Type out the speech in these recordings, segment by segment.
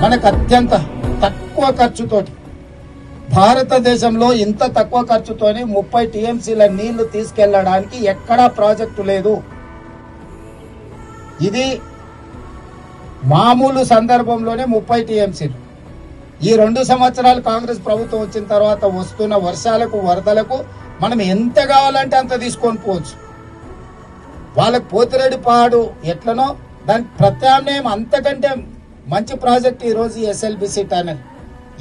మనకు అత్యంత తక్కువ ఖర్చుతోటి భారతదేశంలో ఇంత తక్కువ ఖర్చుతోనే 30 టీఎంసీల నీళ్లు తీసుకెళ్లడానికి ఎక్కడా ప్రాజెక్టు లేదు. ఇది మామూలు సందర్భంలోనే 30 టీఎంసీలు. ఈ 2 సంవత్సరాలు కాంగ్రెస్ ప్రభుత్వం వచ్చిన తర్వాత వస్తున్న వర్షాలకు వరదలకు మనం ఎంత కావాలంటే అంత తీసుకొని పోవచ్చు. వాళ్ళకు పోతిరెడ్డిపాడు ఎట్లనో దానికి ప్రత్యామ్నాయం అంతకంటే మంచి ప్రాజెక్ట్ ఈరోజు ఎస్ఎల్బిసి టనల్.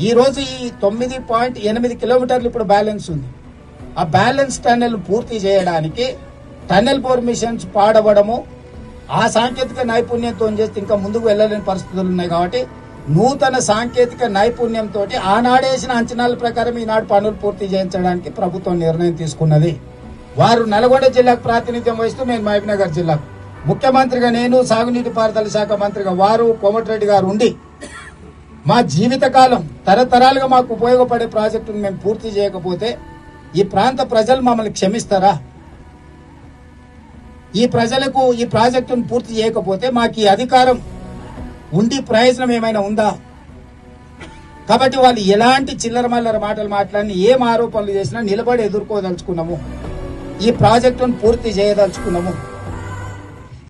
ఈరోజు ఈ 9.8 కిలోమీటర్లు ఇప్పుడు బ్యాలెన్స్ ఉంది. ఆ బ్యాలెన్స్ టనల్ పూర్తి చేయడానికి టనల్ పర్మిషన్స్ పాడవడము, ఆ సాంకేతిక నైపుణ్యంతో చేస్తే ఇంకా ముందుకు వెళ్ళలేని పరిస్థితులు ఉన్నాయి. కాబట్టి నూతన సాంకేతిక నైపుణ్యంతో ఆనాడేసిన అంచనాల ప్రకారం ఈనాడు పనులు పూర్తి చేయించడానికి ప్రభుత్వం నిర్ణయం తీసుకున్నది. వారు నల్గొండ జిల్లాకు ప్రాతినిధ్యం వహిస్తూ నేను మహబూబ్నగర్ జిల్లాకు ముఖ్యమంత్రిగా, నేను సాగునీటి పారుదల శాఖ మంత్రిగా, వారు కోమటిరెడ్డి గారు ఉండి మా జీవితకాలం తరతరాలుగా మాకు ఉపయోగపడే ప్రాజెక్టును మేము పూర్తి చేయకపోతే ఈ ప్రాంత ప్రజలు మమ్మల్ని క్షమిస్తారా? ఈ ప్రజలకు ఈ ప్రాజెక్టును పూర్తి చేయకపోతే మాకు ఈ అధికారం ఉండి ప్రయోజనం ఏమైనా ఉందా? కాబట్టి వాళ్ళు ఎలాంటి చిల్లర మల్లర మాటలు మాట్లాడి ఏం ఆరోపణలు చేసినా నిలబడి ఎదుర్కోదలుచుకున్నాము. ఈ ప్రాజెక్టును పూర్తి చేయదలుచుకున్నాము.